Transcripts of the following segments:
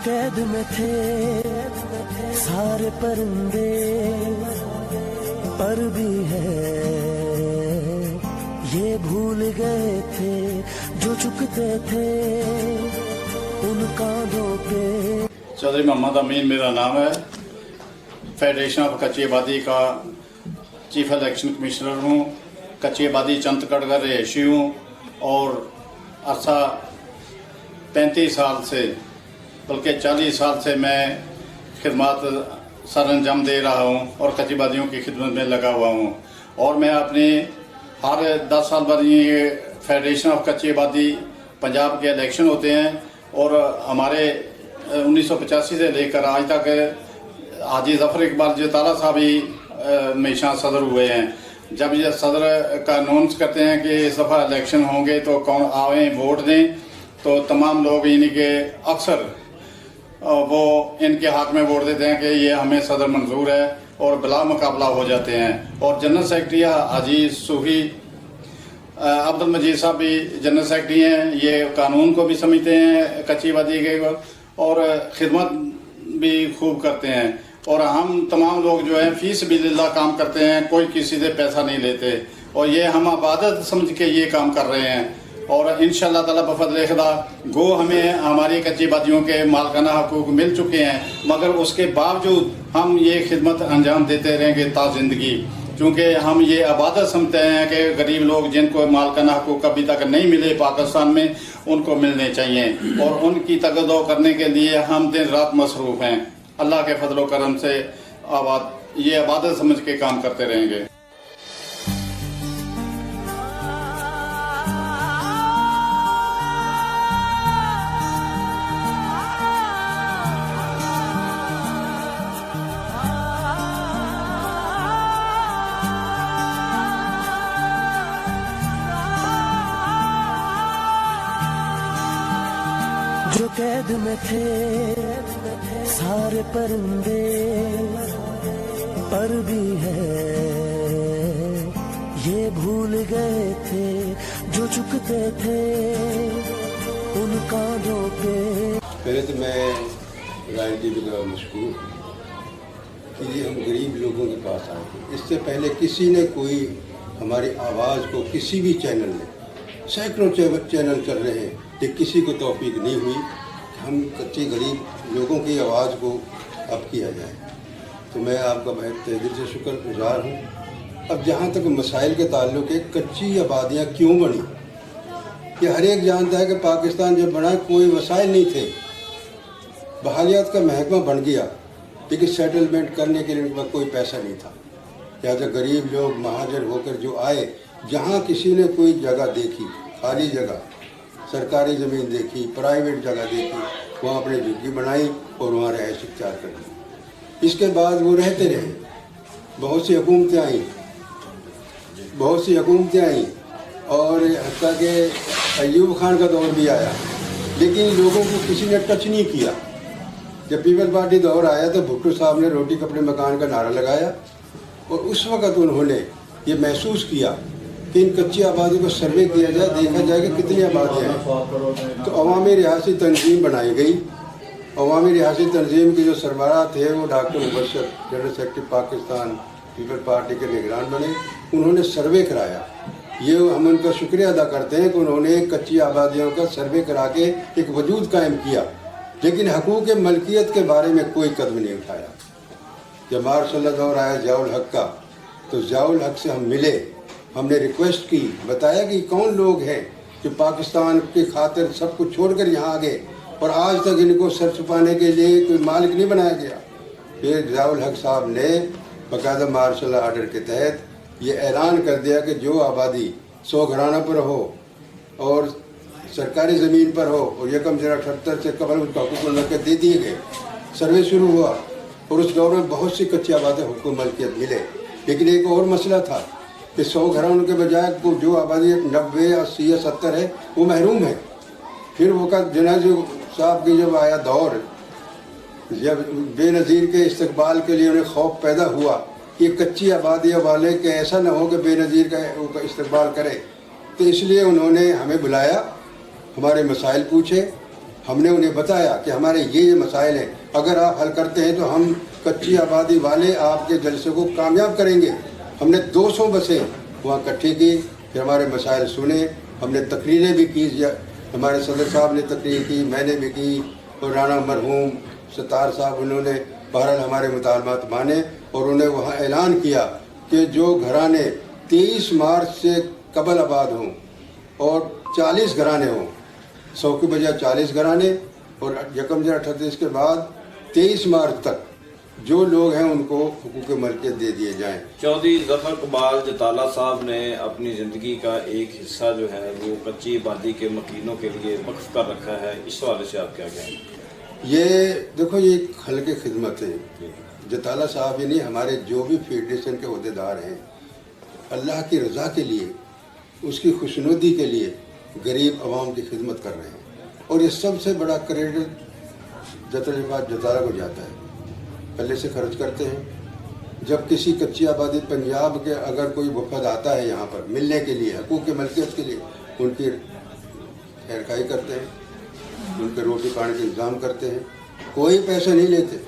कैद में थे सारे परिंदे, पर भी है ये भूल गए थे जो चुकते थे उन कांधों पे। चौधरी मोहम्मद अमीन मेरा नाम है। फेडरेशन ऑफ कच्ची आबादी का चीफ इलेक्शन कमिश्नर हूँ। कच्ची आबादी चंदगढ़ का रहायशी हूँ और अरसा 35 साल से बल्कि 40 साल से मैं खिदमत सर अंजाम दे रहा हूँ और कच्ची आबादियों की खिदमत में लगा हुआ हूँ। और मैं अपने हर 10 साल बाद ये फेडरेशन ऑफ कच्ची आबादी पंजाब के इलेक्शन होते हैं और हमारे 1985 से लेकर आज तक हाजी ज़फ़र इकबाल जताला साहब ही हमेशा सदर हुए हैं। जब ये सदर का अनाउंस करते हैं कि इस दफ़ा इलेक्शन होंगे तो कौन आए वोट दें, तो तमाम लोग इन्हीं के अक्सर वो इनके हाथ में वोट देते हैं कि ये हमें सदर मंजूर है और बिला मुकाबला हो जाते हैं। और जनरल सेक्रेटरी हाजी सूफी अब्दुल मजीद साहब भी जनरल सेक्रेटरी हैं। ये कानून को भी समझते हैं कच्ची आबादी के और खिदमत भी खूब करते हैं। और हम तमाम लोग जो है फी सबिलिल्लाह काम करते हैं, कोई किसी से पैसा नहीं लेते और ये हम इबादत समझ के ये काम कर रहे हैं। और इंशाअल्लाह ताला बफज़ल खुदा गो हमें हमारी कच्ची आबादियों के मालकाना हकूक़ मिल चुके हैं, मगर उसके बावजूद हम ये खिदमत अंजाम देते रहेंगे ता ज़िंदगी, क्योंकि हम ये इबादत समझते हैं कि गरीब लोग जिनको मालकाना हकूक़ अभी तक नहीं मिले पाकिस्तान में, उनको मिलने चाहिए और उनकी तगदो करने के लिए हम दिन रात मसरूफ़ हैं। अल्लाह के फजलो करम से ये इबादत समझ के काम करते रहेंगे। जो कैद में थे सारे परिंदे, पर भी है ये भूल गए थे जो चुकते थे उन कांधों पे। पहले तो मैं राजनीति का मशहूर हूँ कि हम गरीब लोगों के पास आए थे। इससे पहले किसी ने कोई हमारी आवाज़ को किसी भी चैनल में, सैकड़ों चैनल चल रहे हैं, कि किसी को तौफीक नहीं हुई कि हम कच्चे गरीब लोगों की आवाज़ को अब किया जाए। तो मैं आपका बहुत तहे दिल से शुक्रगुजार हूँ। अब जहाँ तक मसाइल के ताल्लुक है, कच्ची आबादियाँ क्यों बनी, कि हर एक जानता है कि पाकिस्तान जब बना कोई वसाइल नहीं थे, बहालियात का महकमा बन गया, लेकिन सेटलमेंट करने के लिए उनके पास कोई पैसा नहीं था। लिहाजा गरीब लोग महाजर होकर जो आए, जहाँ किसी ने कोई जगह देखी, खाली जगह, सरकारी ज़मीन देखी, प्राइवेट जगह देखी, वहाँ अपने झुग्गी बनाई और वहाँ रहायश इख्तियार कर ली। इसके बाद वो रहते रहे। बहुत सी हुकूमतें आईं और हत्ता के अयूब खान का दौर भी आया, लेकिन लोगों को किसी ने टच नहीं किया। जब पीपल पार्टी दौर आया तो भुट्टो साहब ने रोटी कपड़े मकान का नारा लगाया और उस वक़्त उन्होंने ये महसूस किया कि इन कच्ची आबादी को सर्वे किया जाए, देखा जाए कि कितनी आबादियाँ हैं। तो अवामी रियासी तंजीम बनाई गई। अवामी रियासी तंजीम के जो सरबराह थे वो doctor Mubashar, general secretary Pakistan people party के निगरान बने। उन्होंने सर्वे कराया। ये हम उनका शुक्रिया अदा करते हैं कि उन्होंने कच्ची आबादियों का सर्वे करा के एक वजूद कायम किया, लेकिन हकूक़ मलकियत के बारे में कोई कदम नहीं उठाया। जब मार्शल दौर आया ज़ियाउल हक का, तो ज़ियाउल हक से हम मिले, हमने रिक्वेस्ट की, बताया कि कौन लोग हैं जो पाकिस्तान की खातिर सब कुछ छोड़कर यहाँ आ गए और आज तक इनको सर छुपाने के लिए कोई मालिक नहीं बनाया गया। फिर ज़ियाउल हक साहब ने बाकायदा मार्शल आर्डर के तहत ये ऐलान कर दिया कि जो आबादी 100 घराना पर हो और सरकारी ज़मीन पर हो और यकम ज़रा 78 से कबल उनका हुकूक लग दे दिए गए। सर्वे शुरू हुआ और उस दौर में बहुत सी कच्ची आबादी हुकूक मलकियत मिले, लेकिन एक और मसला था कि 100 घरानों के बजाय जो आबादी 90, 80 या 70 है वो महरूम है। फिर वो का जनाज़ साहब की जब आया दौर, जब बेनज़ीर के इस्तकबाल के लिए उन्हें खौफ पैदा हुआ कि कच्ची आबादियों वाले के ऐसा ना हो कि बेनज़ीर का इस्तकबाल करे, तो इसलिए उन्होंने हमें बुलाया, हमारे मसाइल पूछे, हमने उन्हें बताया कि हमारे ये मसाइल हैं, अगर आप हल करते हैं तो हम कच्ची आबादी वाले आपके जलसे को कामयाब करेंगे। हमने 200 बसें वहाँ इकट्ठी की, फिर हमारे मसाइल सुने, हमने तकरीरें भी की, हमारे सदर साहब ने तकरीर की, मैंने भी की, और राना मरहूम सत्तार साहब उन्होंने बहरहाल हमारे मुतालबात माने और उन्होंने वहाँ ऐलान किया कि जो घराने 23 मार्च से कबल आबाद हों और 40 घराने हों, 100 की बजाय 40 घराने, और 1/38 के बाद 23 मार्च तक जो लोग हैं उनको हुकूक मलकियत दे दिए जाएं। चौधरी ज़फ़र इकबाल जताला साहब ने अपनी ज़िंदगी का एक हिस्सा जो है वो कच्ची आबादी के मकीनों के लिए वक्फ कर रखा है, इस हवाले से आप क्या कहेंगे? ये देखो, ये एक खल्क़ खिदमत है। जताला साहब ही नहीं, हमारे जो भी फेडरेशन के अहदेदार हैं, अल्लाह की रज़ा के लिए, उसकी खुशनुदी के लिए गरीब आवाम की खिदमत कर रहे हैं, और ये सबसे बड़ा क्रेडिट जताला को जाता है। पहले से खर्च करते हैं। जब किसी कच्ची आबादी पंजाब के अगर कोई वफद आता है यहाँ पर मिलने के लिए, हकूक़ मलकियत के लिए, उनकी खैरखाई करते हैं, उनके रोटी पानी का इंतज़ाम करते हैं, कोई पैसे नहीं लेते।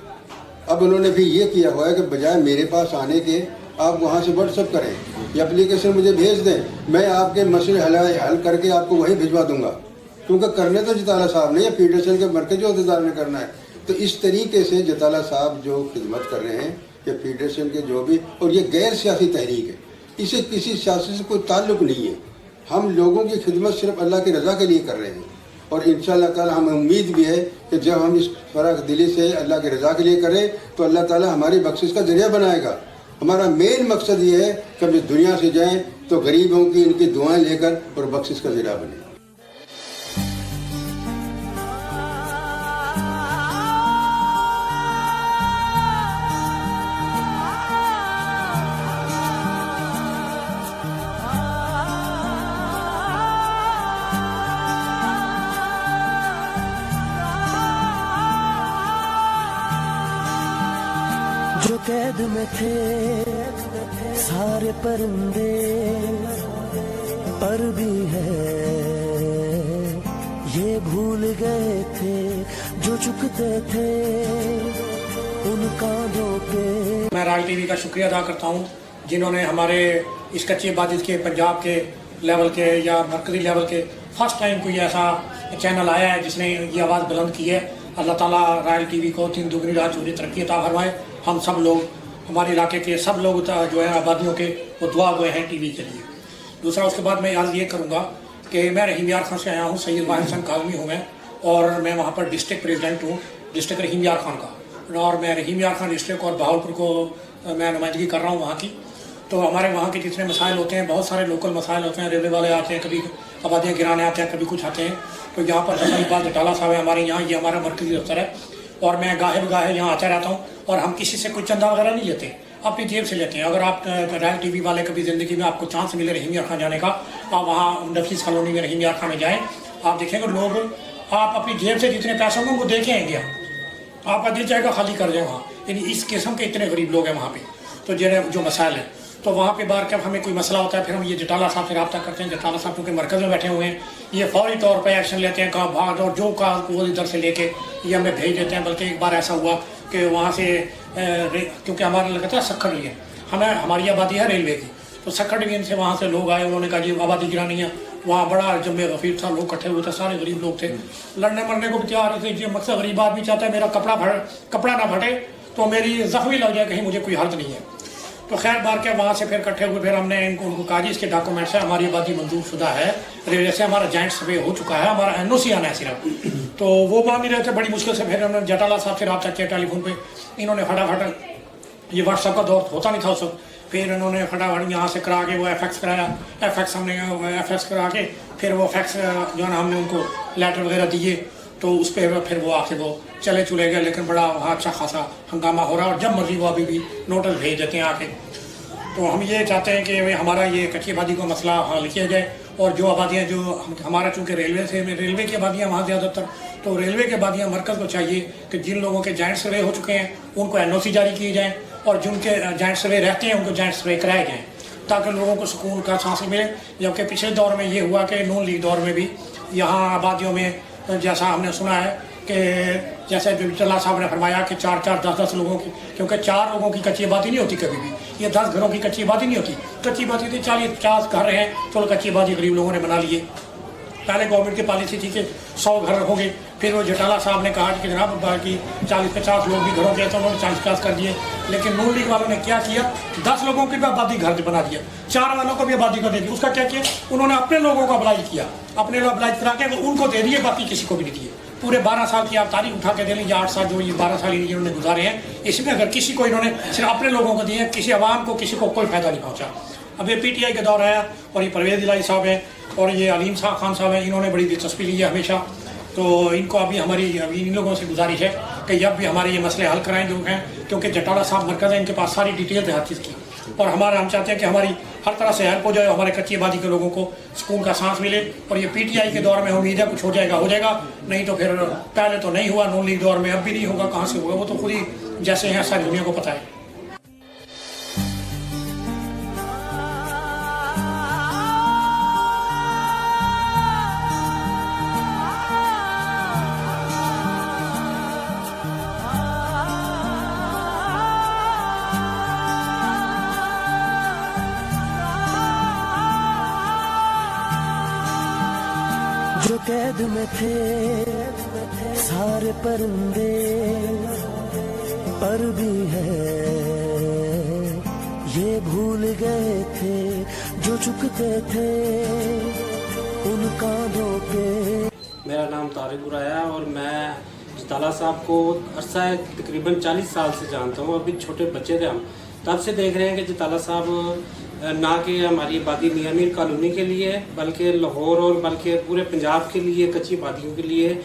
अब उन्होंने भी ये किया हुआ है कि बजाय मेरे पास आने के आप वहाँ से व्हाट्सअप करें या एप्लीकेशन मुझे भेज दें, मैं आपके मसले हल करके आपको वहीं भिजवा दूँगा, क्योंकि करने तो जताला साहब ने या फेडरेशन के मरकज़ी अहदेदार ने करना है। तो इस तरीके से जताला साहब जो खिदमत कर रहे हैं, ये फेडरेशन के जो भी, और ये गैर सियासी तहरीक है, इसे किसी सियासत से कोई ताल्लुक़ नहीं है। हम लोगों की खिदमत सिर्फ अल्लाह की रज़ा के लिए कर रहे हैं, और इंशाअल्लाह ताला हमें उम्मीद भी है कि जब हम इस फराख दिली से अल्लाह की रज़ा के लिए करें तो अल्लाह ताला हमारी बख्शिश का ज़रिया बनाएगा। हमारा मेन मकसद ये है कि हम इस दुनिया से जाएँ तो गरीबों की इनकी दुआएँ लेकर और बख्शिश का ज़रिया बने। जो कैद में थे सारे परिंदे, पर भी है ये भूल गए थे जो चुकते थे उन कांधों पे। मैं राज टीवी का शुक्रिया अदा करता हूँ, जिन्होंने हमारे इस कच्ची आबादी के पंजाब के लेवल के या मरकज़ी लेवल के फर्स्ट टाइम कोई ऐसा चैनल आया है जिसने ये आवाज़ बुलंद की है। अल्लाह ताला रायल टीवी को 3 दुगनी रात चौधरी तरक्की अता फरमाए। हम सब लोग, हमारे इलाके के सब लोग जो है आबादियों के, वो दुआ गए हैं टीवी के लिए। दूसरा, उसके बाद मैं याद ये करूँगा कि मैं रहीम यार खान से आया हूँ, सैयद वाहिद हसन काज़मी हूँ मैं, और मैं वहाँ पर डिस्ट्रिक्ट प्रेसिडेंट हूँ, डिस्ट्रिक्ट रहीम यार खान का, और मैं रहीम यार खान डिस्ट्रिक्ट और बहावलपुर को मैं नुमाइंदगी कर रहा हूँ वहाँ की। तो हमारे वहाँ के जितने मसाइल होते हैं, बहुत सारे लोकल मसाइल होते हैं, रेलवे वाले आते हैं, कभी आबादियाँ गिराने आते हैं, कभी कुछ आते हैं। तो यहाँ पर दफा इकबाल जटाला साहब है हमारे यहाँ, ये हमारा मरकज़ी दफ्तर है, और मैं गाहे बगाहे यहाँ आता रहता हूँ, और हम किसी से कोई चंदा वगैरह नहीं लेते, अपनी जेब से लेते हैं। अगर आप रायल टीवी वाले कभी ज़िंदगी में आपको चांस मिले रहीम यार खान जाने का, आप वहाँ नफीस कॉलोनी में रहीम यार खान में जाएँ, आप देखेंगे लोग, आप अपनी जेब से जितने पैसे होंगे वो दे के आएंगे, आपका दिल चाहेगा खाली कर जाए वहाँ। यानी इस किस्म के इतने गरीब लोग हैं वहाँ पे, तो जो मसाइल हैं, तो वहाँ पे बार जब हमें कोई मसला होता है, फिर हम ये जटाला साहब से रब्ता करते हैं। जटाला साहब क्योंकि मरकज़ में बैठे हुए हैं, ये फौरी तौर पे एक्शन लेते हैं, कहाँ भाग, और जो का वो इधर से लेके ये हमें भेज देते हैं। बल्कि एक बार ऐसा हुआ कि वहाँ से क्योंकि हमारा लगता है सक्खर डिवीजन, हमें हमारी आबादी है रेलवे की, तो सक्खर डिवीजन से वहाँ से लोग आए, उन्होंने कहा जी आबादी गिरानी है। वहाँ बड़ा जम्मे गफीर था, लोग इकट्ठे हुए थे, सारे गरीब लोग थे, लड़ने मरने को भी तैयार थे। जो मकसद गरीब आदमी चाहता है मेरा कपड़ा ना फटे, तो मेरी जख्मी लग जाए, कहीं मुझे कोई हर्ज नहीं है। तो खैर बार के वहाँ से फिर इकट्ठे हुए, फिर हमने उनको कहा जी इसके डॉक्यूमेंट्स है, हमारी आबादी मंजूर शुदा है, रेलवे से हमारा जॉइंट सर्वे हो चुका है, हमारा NOC आना है सिर्फ। तो वो मान नहीं रहे थे, बड़ी मुश्किल से फिर हमने जटाला साहब से रब्ता किया टेलीफोन पे। इन्होंने फटाफट, ये व्हाट्सएप का दौर होता नहीं था उस वक्त, फिर इन्होंने फटाफट यहाँ से करा के वो FX कराया, FX हमने FX करा के फिर वो FX जो है ना हमने उनको लेटर वगैरह दिए, तो उस पर फिर वो आके वो चले गए। लेकिन बड़ा वहाँ अच्छा खासा हंगामा हो रहा है, और जब मर्जी वो अभी भी नोटिस भेज देते हैं आके। तो हम ये चाहते हैं कि हमारा ये कच्ची आबादी का मसला हल किया जाए, और जो आबादियाँ जो हमारा चूँकि रेलवे की आबादियाँ वहाँ ज़्यादातर, तो रेलवे की आबादियाँ मरकज़ को चाहिए कि जिन लोगों के जॉइंट सर्वे हो चुके हैं उनको NOC जारी किए जाएँ, और जिनके जॉइंट सर्वे रहते हैं उनको जॉइंट सर्वे कराए जाएँ, ताकि लोगों को सुकून का सांस मिले। जबकि पिछले दौर में ये हुआ कि नून लीग दौर में भी यहाँ आबादियों में जैसा हमने सुना है कि जैसे बिस्मिल्लाह साहब ने फरमाया कि 4-4, 10-10 लोगों की, क्योंकि 4 लोगों की कच्ची आबादी नहीं होती कभी भी, ये 10 घरों की कच्ची आबादी नहीं होती। कच्ची आबादी थी 40-50 घर हैं, चलो कच्ची आबादी गरीब लोगों ने बना लिए। पहले गवर्नमेंट की पॉलिसी थी कि 100 घर होंगे, फिर वो जटाला साहब ने कहा कि जनाब बाकी 40-50 लोग भी घरों के, तो उन्होंने 40-50 कर दिए। लेकिन नून लीग वालों ने क्या किया, 10 लोगों की भी आबादी घर बना दिया, 4 वालों को भी आबादी को दे दी। उसका क्या किया, उन्होंने अपने लोगों को अप्लाई किया, अपने लोग अप्लाई करा के उनको दे दिए, बाकी किसी को भी नहीं दिए। पूरे 12 साल की आप तारीख उठा के दे लीजिए, 8 साल जो ये 12 साल इन्होंने गुजारे हैं, इसमें अगर किसी को इन्होंने सिर्फ अपने लोगों को दिए, किसी आवाम को किसी को कोई फायदा नहीं पहुंचा। अब ये PTI का दौर आया और ये परवेज़ इलाही साहब हैं और ये अलीम खान साहब हैं, इन्होंने बड़ी दिलचस्पी ली है हमेशा। तो इनको अभी इन लोगों से गुजारिश है कि जब भी हमारे ये मसले हल कराएं जो हैं, क्योंकि जटाला साहब मरकज़ है, इनके पास सारी डिटेल है हर चीज़ की, और हम चाहते हैं कि हमारी हर तरह से हेल्प हो जाए, हमारे कच्ची आबादी के लोगों को सुकून का सांस मिले। और ये PTI के दौर में उम्मीद है कुछ हो जाएगा, नहीं तो फिर पहले तो नहीं हुआ, नून लीग दौर में अब भी नहीं होगा, कहाँ से होगा, वो तो खुद ही जैसे हैं सारी दुनिया को पता है। जो कैद में थे सारे परिंदे, पर भी है ये भूल गए थे जो चुकते थे उन कांधों पे। मेरा नाम तारिक बुराया और मैं जटाला साहब को अरसा तकरीबन 40 साल से जानता हूँ। अभी छोटे बच्चे थे हम, तब से देख रहे हैं कि जटाला साहब ना कि हमारी आबादी मियाँ मीर कॉलोनी के लिए, बल्कि लाहौर और बल्कि पूरे पंजाब के लिए, कच्ची आबादियों के लिए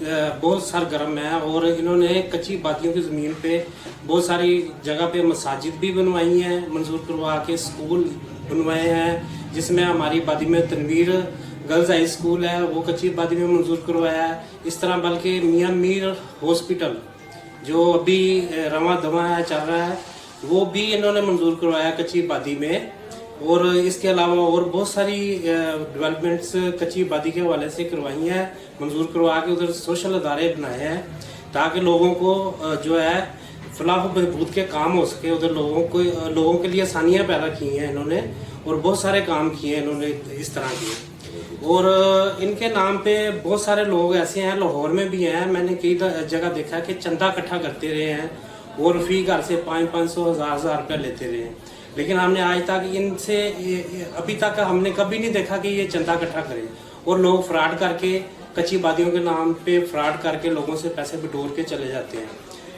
बहुत सरगर्म है। और इन्होंने कच्ची आबादियों की ज़मीन पे बहुत सारी जगह पे मसाजिद भी बनवाई हैं, मंजूर करवा के स्कूल बनवाए हैं, जिसमें हमारी आबादी में तनवीर गर्ल्स हाई स्कूल है, वो कच्ची आबादी में मंजूर करवाया है। इस तरह बल्कि मियाँ मीर हॉस्पिटल जो अभी रवा दवा है चल रहा है, वो भी इन्होंने मंजूर करवाया कच्ची आबादी में। और इसके अलावा और बहुत सारी डेवलपमेंट्स कच्ची आबादी के हवाले से करवाई हैं, मंजूर करवा के उधर सोशल अदारे बनाए हैं, ताकि लोगों को जो है फलाह बहबूद के काम हो सके। उधर लोगों के लिए आसानियाँ पैदा की हैं इन्होंने, और बहुत सारे काम किए हैं इन्होंने इस तरह के। और इनके नाम पे बहुत सारे लोग ऐसे हैं, लाहौर में भी हैं, मैंने कई जगह देखा कि चंदा इकट्ठा करते रहे हैं और फी घर से 500-500, 1000 रुपया लेते रहे हैं। लेकिन हमने आज तक इनसे अभी तक हमने कभी नहीं देखा कि ये चंदा इकट्ठा करें, और लोग फ्रॉड करके कच्ची आबादियों के नाम पे फ्रॉड करके लोगों से पैसे बटोर के चले जाते हैं।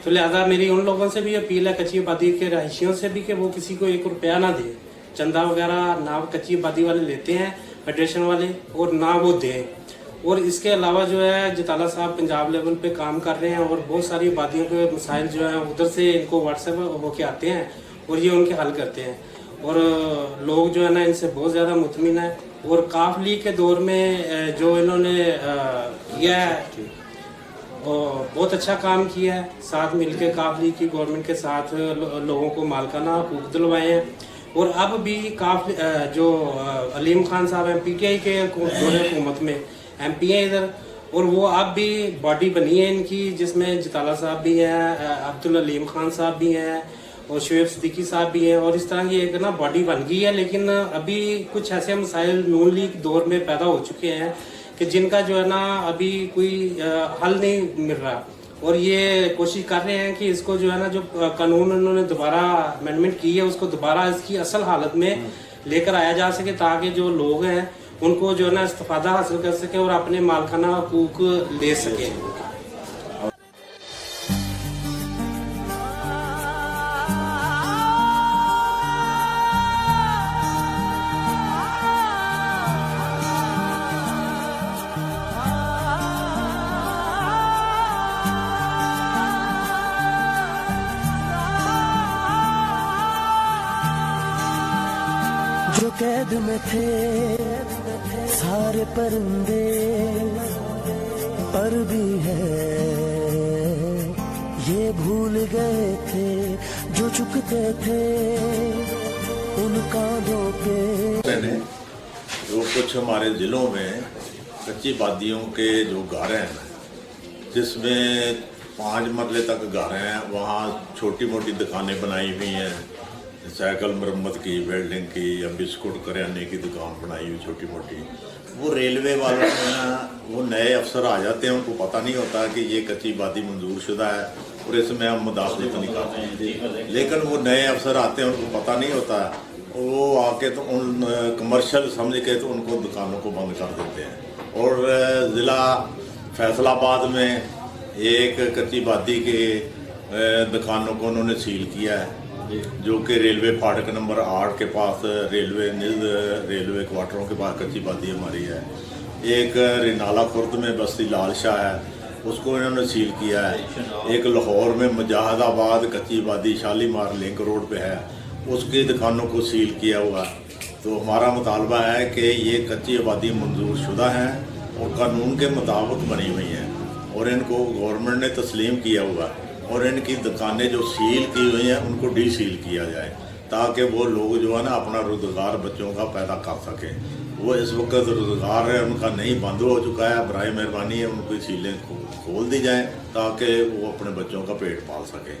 तो लिहाजा मेरी उन लोगों से भी अपील है, कच्ची आबादी के रहायशियों से भी, कि वो किसी को 1 रुपया ना दें, चंदा वगैरह ना कच्ची आबादी वाले लेते हैं, फेडरेशन वाले, और ना वो दें। और इसके अलावा जो है जटाला साहब पंजाब लेवल पे काम कर रहे हैं, और बहुत सारी आबादियों के मसाइल जो हैं उधर से इनको व्हाट्सएप होके आते हैं और ये उनके हल करते हैं। और लोग जो है ना इनसे बहुत ज़्यादा मुतमिन है। और काफ लीग के दौर में जो इन्होंने किया है बहुत अच्छा काम किया है, साथ मिलकर काफ लीग की गवर्नमेंट के साथ लोगों को मालकाना हकूक दिलवाए हैं। और अब भी काफ जो अलीम खान साहब हैं PTI के दौरे हुकूमत में MP हैं इधर, और वो अब भी बॉडी बनी है इनकी, जिसमें जटाला साहब भी हैं, अब्दुल अलीम खान साहब भी हैं, और शुएब सिद्दीकी साहब भी हैं, और इस तरह की एक ना बॉडी बन गई है। लेकिन अभी कुछ ऐसे मसाइल नून लीग दौर में पैदा हो चुके हैं कि जिनका जो है ना अभी कोई हल नहीं मिल रहा, और ये कोशिश कर रहे हैं कि इसको जो है ना जो कानून उन्होंने दोबारा अमेंडमेंट की है उसको दोबारा इसकी असल हालत में लेकर आया जा सके, ताकि जो लोग हैं उनको जो है ना इस्तेफादा हासिल कर सके और अपने मालखाना हकूक ले सके। जो कैद में थे सारे परिंदे, पर भी है ये भूल गए थे जो चुकते थे उन कांधों पे। जो कुछ हमारे जिलों में कच्ची वादियों के जो घर हैं, जिसमें 5 मरले तक घर हैं, वहाँ छोटी मोटी दुकानें बनाई हुई हैं, साइकिल मरम्मत की, वेल्डिंग की, या बिस्कुट करियाने की दुकान बनाई हुई छोटी मोटी। वो रेलवे वालों में ना, वो नए अफसर आ जाते हैं, उनको पता नहीं होता कि ये कच्ची वादी मंजूर शुदा है और इसमें हम मुदाखलत नहीं करते। लेकिन वो नए अफसर आते हैं, उनको पता नहीं होता, वो आके तो उन कमर्शियल समझ के तो उनको दुकानों को बंद कर देते हैं। और ज़िला फैसलाबाद में एक कच्ची वादी के दुकानों को उन्होंने सील किया है, जो कि रेलवे फाटक नंबर 8 के पास रेलवे क्वार्टरों के पास कच्ची वादी हमारी है। एक रिनाला खुर्द में बस्ती लाल शाह है, उसको इन्होंने सील किया है। एक लाहौर में मुजाहिदाबाद कच्ची वादी शालीमार लिंक रोड पे है, उसकी दुकानों को सील किया हुआ। तो हमारा मुतालबा है कि ये कच्ची आबादी मंजूर शुदा हैं और कानून के मुताबिक बनी हुई हैं और इनको गवर्नमेंट ने तस्लीम किया हुआ, और इनकी दुकानें जो सील की हुई हैं उनको डी सील किया जाए, ताकि वो लोग जो है ना अपना रोज़गार बच्चों का पैदा कर सकें। वो इस वक्त रोज़गार है उनका नहीं बंद हो चुका है, बराए मेहरबानी है उनको सीलें खोल दी जाएँ ताकि वो अपने बच्चों का पेट पाल सकें।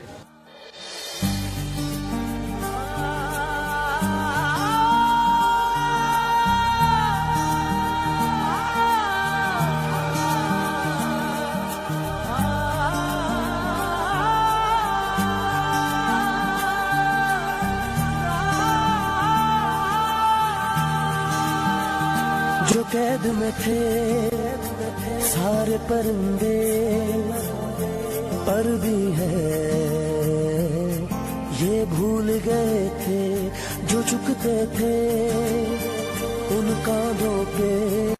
जो कैद में थे सारे परिंदे, पर भी है ये भूल गए थे जो झुकते थे उन कांधों पे।